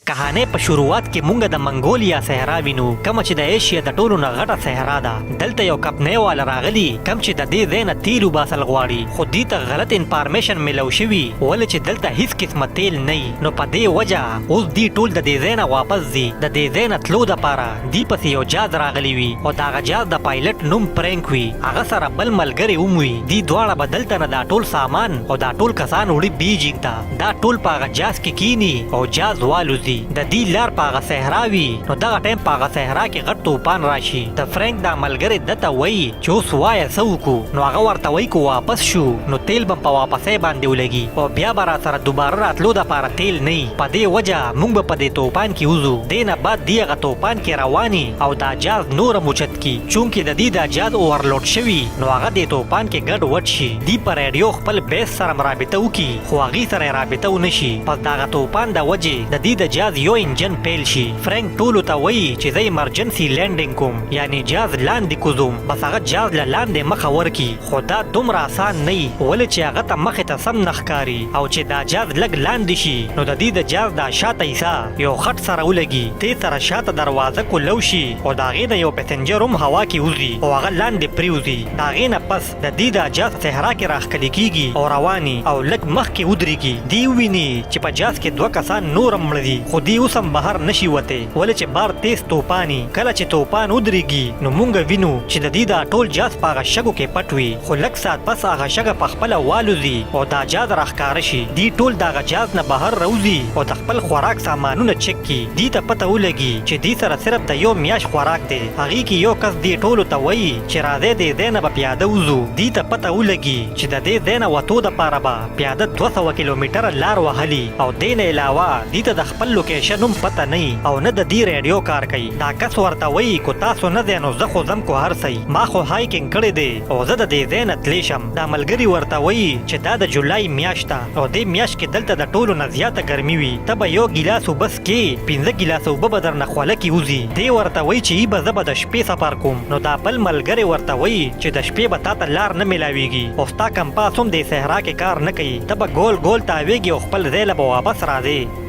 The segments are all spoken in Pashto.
کهانه په شروعات کې مونږ د منګولیا صحرا وینو، کوم چې د ایشیا د ټولو نه غټه صحرا ده. دلته یو کپنی والا راغلی کوم چې د دې ځای نه تیل وباسل غواړي، خو دې ته غلط انفارمیشن میلو شوي ولې چې دلته هیڅ قسمه تیل نه وي. نو په دې وجه اوس دې ټول د دې ځای نه واپس ځي. د دې ځای نه تلو دپاره دې پسې یو جاز راغلی وي او د هغه جاز د پایلټ نوم پرینک وي. هغه سره بل ملګری هم وي. دې دواړه به دلته نه دا ټول سامان او دا ټول کسان وړي بیجینګ ته. دا ټول په هغه جاز کې کینی او جاز والوزي. د دې لار په هغه صحرا وي. نو دغه ټایم په هغه صحرا کې غټ توپان راشي. د فرینک دا ملګری دته وایي چې اوس وایه څه وکړو. نو هغه ورته وایي که واپس شو نو تیل به په واپسۍ باندې ولګي او بیا به را سره دوباره راتلو دپاره تیل نه وي. په دې وجه موږ به په دې توپان کې وځو. دې نه بعد دې هغه توپان کې رواني او دا جاز نور هم اوچت کي. چونکې د دې دا جاز اوورلوډ شوي نو هغه دې توپان کې ګډ وډ شي. دې په ریډیو خپل بیس سره رابطه وکړي خو هغې سره یې رابطه ونه شي. پس د هغه توپان د وجې د دې د جاز یو انجن پیل شي. فرینک ټولو ته وایي چې زه ایمرجنسي لینډینګ کوم، یعنی جاز لاندې کوزوم. بس هغه جاز له لاندې مخه ورکي. خو دا دومره آسان نه وي ولې چې هغه ته مخې ته سم نه ښکاري. او چې دا جاز لږ لاندې شي نو د دې د جاز دا شاته حصه یو خټ سره ولګي. دې سره شاته دروازه کولو شي او د هغې نه یو پسنجر هم هوا کې وځي او هغه لاندې پرېوځي. د هغې نه پس د دې دا جاز صحرا کې راښکلي کېږي او رواني او لږ مخکې ودرېږي. دې وویني چې په جاز کې دوه کسان نور هم مړه دي خو دې اوس هم بهر نشي وتی ولې چې بار تیز توپاني. کله چې توپان ودرېږي نو مونږ وینو چې د دې دا ټول جاز په هغه شګو کې پټ وي. خو لږ ساعت پس هغه شګه په خپله والوځي او دا جاز راښکاره شي. دې ټول د هغه جاز نه بهر راوځي او د خپل خوراک سامانونه چک کي. دې ته پته ولګي چې دې سره صرف د یو میاشت خوراک دی. هغې کې یو کس دې ټولو ته وایي چې راځئ دې ځای نه به پیاده وځو. دې ته پته ولګي چې د دې ځای نه وتو دپاره به پیاده 200 کیلومتره لار وهلي او دې نه علاوه دې ته د خپل لوکیشن هم پته نه او نه د دې ریډیو کار کوي. دا کس ورته وایي که تاسو نه دی نو زه خو ځم کو هر څه ما خو هایکنګ کړی دی او زه د دې ځای نه تلی شم. دا ملګري ورته وایي چې دا د جولای میاشت ده او دې میاشت کې دلته د ټولو نه زیاته ګرمي وي. ته به یو ګیلاس اوبه څکې 15 ګیلاسه اوبه به درنه خوله کې وځي. دې ورته وایي چې ای به زه به د شپې سفر کوم. نو دا بل ملګری ورته وایي چې د شپې به تا ته لار نه میلاویږي او ستا کمپاس هم دې صحرا کې کار نه کوي. ته به ګول ګول تاویږي او خپل ځای له به واپس راځې.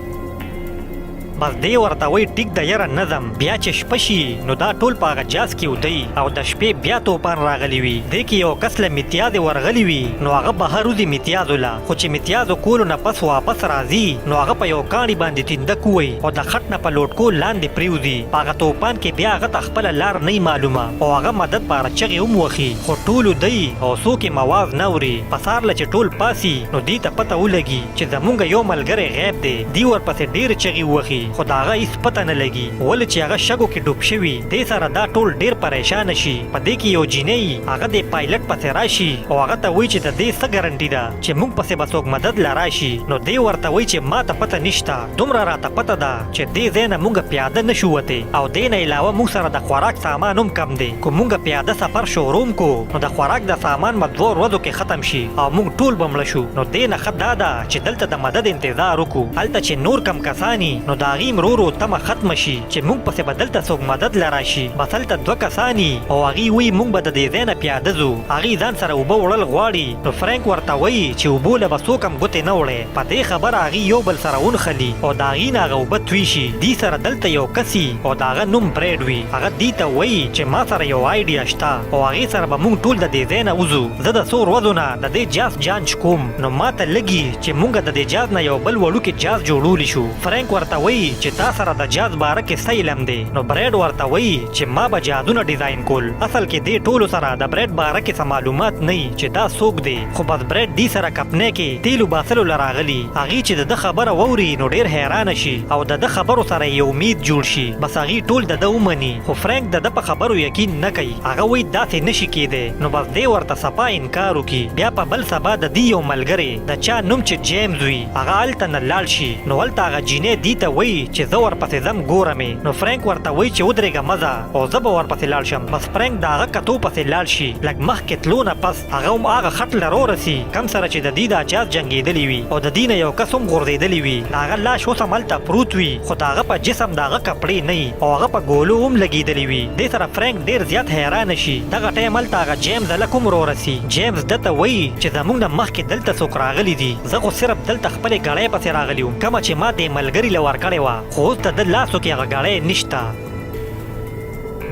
بس دی ورته وایي ټیک ده یاره نه ځم. بیا چې شپه شي نو دا ټول په هغه جاز کې ودی او د شپې بیا توپان راغلی وي. دې کې یو کس له متیازې ورغلی وي نو هغه بهر وځي متیازو له. خو چې متیازو کولو نه پس واپس راځي نو هغه په یو کاڼي باندې تندک ووایي او د خټ نه په لوټکو لاندې پرېوځي. په هغه توپان کې بیا هغه ته خپله لار نه معلومه او هغه مدد پاره چغې هم وخي خو ټولو دی او څوک یې مواز نه اوري. په سهار له چې ټول پاسي نو دې ته پته ولګي چې زمونږ یو ملګری غیب دی. دې ورپسې ډېرې چغې ووخي خو د هغه هېڅ پته نه لګي ولې چې هغه شګو کې ډوب شوي. دې سره دا ټول ډېر پریشانه شي. په دې کې یو جینۍ هغه د پایلټ پسې راشي او هغه ته وایي چې د دې څه ګارنټي ده چې موږ پسې به څوک مدد له راشي. نو دې ورته وایي چې ما ته پته نشته، دومره راته پته ده چې دې ځای نه موږ پیاده نه شو وتی او دې نه علاوه موږ سره د خوراک سامان هم کم دی. که موږ پیاده سفر شروع کو نو د خوراک د سامان به 2 ورځو کې ختم شي او موږ ټول به مړه شو. نو دې نه ښه دا ده چې دلته د مدد انتظار وکړو. هلته چې نور کم کساني نو د هغې ورو ورو تمه ختمه شي چې موږ پسې به دلته څوک مدد له راشي. بس هلته 2 کساني او هغې وایي موږ به د دې ځای نه پیاده ځو. هغې ځان سره اوبه وړل غواړي. نو فرینک ورته وایي چې اوبو له به څوک هم ګوتې نه وړی. په دې خبره هغې یو بل سره ونښلي او د هغې نه هغه اوبه توی شي. دې سره دلته یو کسي او د هغه نوم برید وي. هغه دې ته وایي چې ما سره یو آیډیا شته او هغې سره به موږ ټول د دې ځای نه وځو. زه د 100 ورځو نه د دې جاز جانچ کوم نو ما ته لګي چې موږ د دې جاز نه یو بل وړوکی جاز جوړولی شو. فرینک ورته وایي چې تا سره د جاز باره کې څه علم دی. نو برید ورته وایي چې ما به جازونه ډیزاین کول. اصل کې دې ټولو سره د برید باره کې څه معلومات نه وي چې دا څوک دی. خو بس برید دې سره کپنی کې تیلو باسلو له راغلي. هغې چې د ده خبره واوري نو ډېر حیرانه شي او د ده خبرو سره یې امید جوړ شي. بس هغې ټول د ده ومني خو فرینک د ده په خبرو یقین نه کوي. هغه وایي داسې نشي کیدی. نو بس دې ورته صفا انکار وکړي. بیا په بل سبا د دې یو ملګری د چا نوم چې جیمز وي هغه هلته نه لاړ شي. نو هلته هغه جینۍ دې ته وایي چې زه ورپسې ځم ګورمې. نو فرینک ورته وایي چې ودرېږه مه ځه او زه به ورپسې لاړ شم. بس فرینک د هغه کتو پسې لاړ شي. لږ مخکې تلو نه پس هغه هم هغه خټ له رورسي کم سره چې د دې دا جاز جنګېدلی وي او د دې نه یو کس هم غورځېدلی وي. د هغه لاش اوس هم هلته پروت وي خو د هغه په جسم د هغه کپړې نه وي او هغه په ګولو هم لګېدلی وي. دې سره فرینک ډېر زیات حیرانه شي. دغه ټایم هلته هغه جیمز هلک هم رورسي. جیمز ده ته وایي چې زموږ نه مخکې دلته څوک راغلي دي. زه خو صرف دلته خپلې ګړۍ پسې راغلی وم کومه چې ما دې ملګري له ورکړې وه خو اوس د ده لاسو کې هغه ګړی نشته.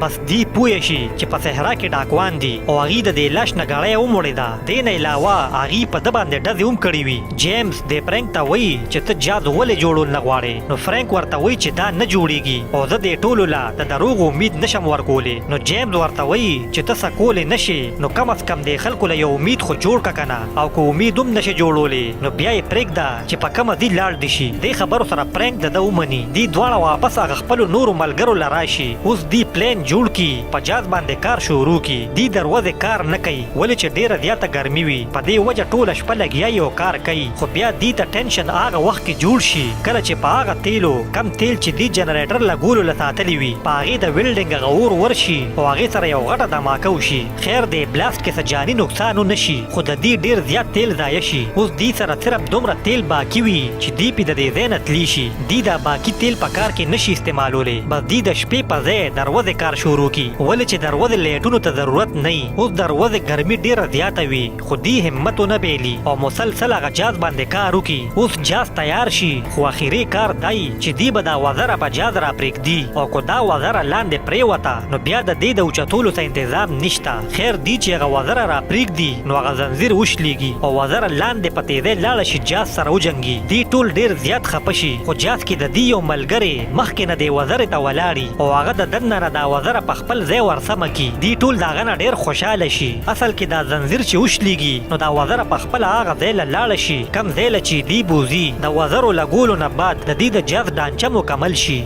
بس دی پوه شي چې په صحرا کې ډاکوان دي او هغې د دې لاش نه ګړی وموړې ده. دې نه علاوه هغې په ده باندې ډزې هم کړې وي. جیمز د فرینک ته وایي چې ته جاز ولې جوړول نه غواړې. نو فرینک ورته وایي چې دا نه جوړېږي او زه دې ټولو له د دروغو امید نشم ورکولی. نو جیمز ورته وایي چې ته څه کولی نه شې نو کم از کم دې خلکو له یو امید خو جوړ که که نه، او که امید هم نشې جوړولی نو بیا یې پرېږده چې په کومه ځي لاړ دې شي. دې خبرو سره فرینک د ده ومني. دې دواړه واپس هغه خپلو نورو ملګرو له راشي. اوس دې پلین جوړ کي په جاز باندې کار شروع کی. دی دروازه کار نه کوي ولې چې ډیره زیاته ګرمي وي. په دې وجه ټوله شپه لګیایي او کار کوي. خو بیا دی ته ټینشن هغه وخت کې جوړ شي کله چې په هغه تیلو کم تیل چې دی جنریټر لګولو له ساتلی وي په هغې د ویلډینګ هغه اور ورشي او هغې سره یو غټه دماکه وشي. خیر دی بلاست کې څه جاني نقصان نه شي خو د دې ډیر زیات تیل ضایع شي. اوس دی سره صرف دومره تیل باقي وي چې دی پې د دې ځای نه تلي شي. دی دا باقي تیل په کار کې نشي استعمالولی. بس دی د شپې په ځای دروازې کار شروع کی ولې چې دروازې لایټونو ته ضرورت نه وي. اوس دروازې ګرمي ډیره زیاته وي خو دی همت ونه بیلي او مسلسل هغه جاز باندې کار وکړي. اوس جاز تیار شي خو اخري کار دی چې دی به دا وزره په جاز را پرېږدي او که دا وزره لاندې پرېوته نو بیا د دې د اوچتولو څه انتظام نشته. خیر دی چې هغه وزره را پرېږدي نو هغه زنځیر وشلیږي او وزره لاندې په تیزۍ لاړه شي جاز سره وجنګي. دی ټول ډیر زیات خفه شي خو جاز کې د دی یو ملګری مخکې نه دی وزرې ته ولاړي او هغه د دننه نه دا وزره په خپل ځای ورسمه کی. دی ټول د هغه نه ډېر خوشحاله شي. اصل کې دا زنځیر چې وشلیږي نو دا وزره په خپله هغه ځای له لاړه شي کم ځای له چې دی بوځي. د وزرو لګولو نه بعد د دې د جاز ډانچه مکمل شي.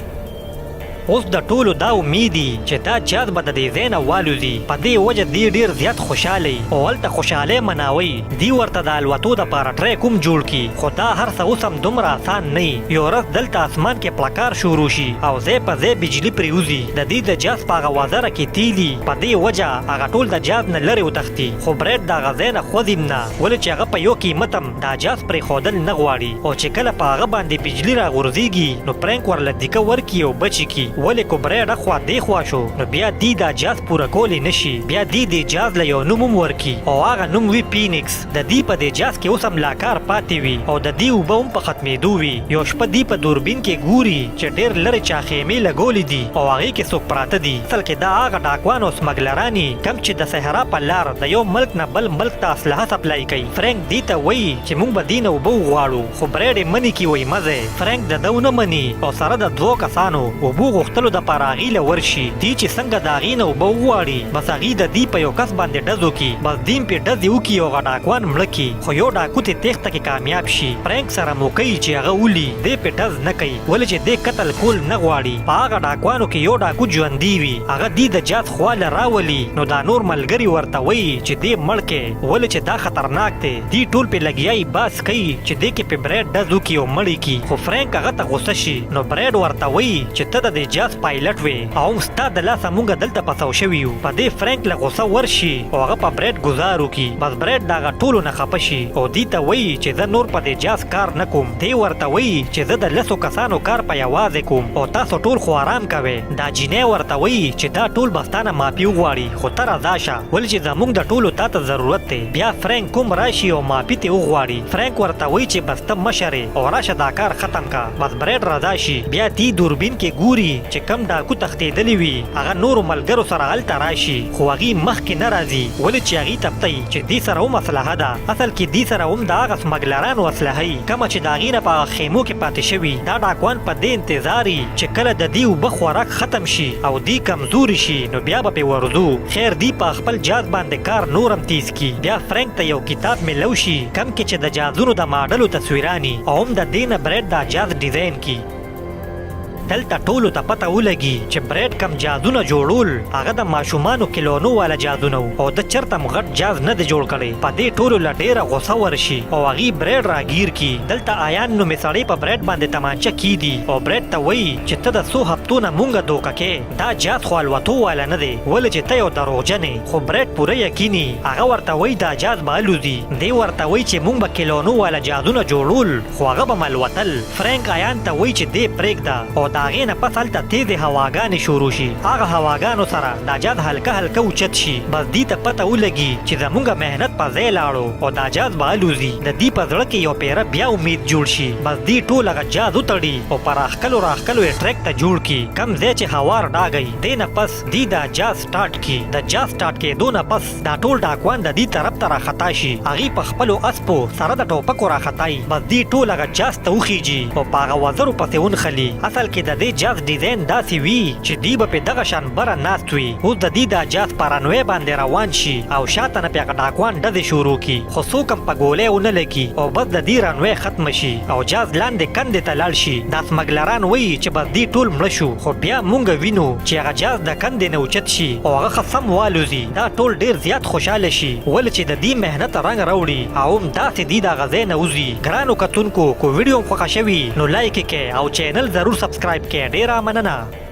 اوس د ټولو دا امیدي چې دا جاز به د دې ځای نه والوځي. په دې وجه دی ډېر زیات خوشحالی او هلته خوشحالۍ مناوي. دی ورته د الوتو دپاره ټریک هم جوړ کي خو دا هر څه اوس هم دومره اسان نه وي. یو ورځ دلته اسمان کې پلکار شروع شي او ځای په ځای بجلي پرېوځي. د دې د جاز په هغه وزره کې تیلي په دې وجه هغه ټول د جاز نه لرې وتښتي. خو برید د هغه ځای نه خوځي نه ولې چې هغه په یو قیمت هم دا جاز پرېښودل نه غواړي او چې کله په هغه باندې بجلي راغورځېږي نو فرینک ورله دیکه ورکي او بچي کی. ولې کو برید اخوا دېخوا شو نو بیا دی دا جاز پوره کولی نشي. بیا دی د جاز له یو نوم هم ورکي او هغه نوم وي پینکس. د دی په دې جاز کې اوس هم لا کار پاتې وي او د دی اوبه هم په ختمېدو وي. یو شپه دی په دوربین کې ګوري چې ډېر لرې چا خیمې لګولې دي او هغې کې څوک پراته دي. اصل کې دا هغه ډاکوان او سمګلرانې کم چې د صحرا په لار د یو ملک نه بل ملک ته اسلحه سپلای کوي. فرینک دی ته وایي چې موږ به دې نه اوبه وغواړو خو برید یې منې کي وایي مزه. فرینک د ده ونه مني او سره د دوو کسانو اوبو غوښتلو دپاره هغې له ورشي. دی چې څنګه د هغې نه اوبه وغواړي بس هغې د دی په یو کس باندې ډز وکړي. بس دی هم پرې ډزې وکړي او هغه ډاکوان مړه کړي خو یو ډاکو ترې تېښته کې کامیاب شي. فرینک سره موقعي چې هغه ولي دی پرې ډز نه کوي ولې چې دی قتل کول نه غواړي. په هغه ډاکوانو کې یو ډاکو ژوندي وي هغه دی د جاز خواله راولي نو دا نور ملګري ورته وایي چې دی مړ کې ولې چې دا خطرناک دی. دی ټول پرې لګیایي باس کوي چې دی کې پرې برید ډز وکړي او مړ یې کړي. خو فرینک هغه ته غوسه شي نو برید ورته وایي چې ته د دې جاز پایلټ وې او ستا د لاسه مونږ دلته پسو شوي یو. په دې فرینک له غوسه ورشي او هغه په برید ګزار وکړي. بس برید د هغه ټولو نه خفه شي او دې ته وایي چې زه نور په دې جاز کار نه کوم. دی ورته وایي چې زه د 10 کسانو کار په یوازې کوم او تاسو ټول خو آرام کوئ. دا جینۍ ورته وایي چې دا ټول به ستا نه معافي وغواړي خو ته راځه شه ولې چې زموږ د ټولو تا ته ضرورت دی. بیا فرینک کوم راشي او معافي ترې وغواړي. فرینک ورته وایي چې بس ته مشر او راشه دا کار ختم کا. بس برید راځه شي. بیا دی دوربین کې ګوري چې کم ډاکو تښتېدلی وي هغه نورو ملګرو سره هلته راشي خو هغې مخکې نه راځي ولې چې هغې ته پته چې دې سره هم اسلحه ده. اصل کې دې سره هم د هغه سمګلرانو اسلحه یي کومه چې د هغې نه په هغه خیمو کې پاتې شوي. دا ډاکوان په دې انتظار یي چې کله د دې اوبه خوراک ختم شي او دې کمزوري شي نو بیا به پرې ورځو. خیر دی په خپل جاز باندې کار نور هم تیز کی. بیا فرینک ته یو کتاب میلو شي کم کې چې د جازونو د ماډلو تصویراني او هم د دې نه برید دا جاز ډیزاین کی. دلته ټولو ته پته ولګي چې برید کم جازونه جوړول هغه د ماشومانو کیلونو والا جازونه او د چرته هم غټ جاز نه دی جوړ کړی. په دې ټولو له ډېره غوسه ورشي او هغې برید راګیر کی. دلته آیان نومې سړی په برید باندې تمانچه کیدي او برید ته وایي چې ته د څو هفتو نه مونږ دوکه کې دا جاز خو الوتو والا نه دی ولې چې ته یو دروغجن یې. خو برید پوره یقیني هغه ورته وایي دا جاز به الوځي. دی ورته وایي چې مونږ به کیلونو والا جازونه جوړول خو هغه به م الوتل. فرینک آیان ته وایي چې دی پرېږده او دا غې نه پس هلته تیزې هواګانې شروع شي. هغه هواګانو سره دا جاز هلکه اوچت شي. بس دې ته پته ولګي چې زمونږ مهنت په ځای لاړو او دا جاز به الوزي. د دې په زړه کې یو پیره بیا امید جوړ شي. بس دې ټول هغه جاز وتړي او په راښکلو یې ټریک ته جوړ کړي. کم ځای چې هوا راډاګي دې نه پس دې دا جاز سټارټ کړي. د جاز سټارټ کېدو نه پس دا ټول ډاکوان د دې طرف ته راخطا شي. هغې په خپلو اسپو سره د ټوپکو راخطایي. بس دې ټول هغه جاز ته وخیږي او په هغه وزرو پسې ونښلي. اصل کې د دې جاز ډیزاین داسې وي چې دوی به پې دغه شان بره ناست وي. اوس د دې دا جاز په رنوی باندې روان شي او شاته نه پې هغه ډاکوان ډزې شروع کړي. خو څوک هم په ګولۍ ونه لګي او بس د دې رنوی ختمه شي او جاز لاندې کندې ته لاړ شي. دا سمګلران وایي چې بس دې ټول مړه شو. خو بیا مونږ وینو چې هغه جاز د کندې نه اوچت شي او هغه ښه سم والوزي. دا ټول ډېر زیات خوشحاله شي ولې چې د دې مهنت رنګ راوړي او هم داسې دي د هغه ځای نه وځي. ګرانو کتونکو کو ویډیو خوښه شوي نو لایک یې کړئ او چینل ضرور سبسکرایب کړئ. ډېره مننه.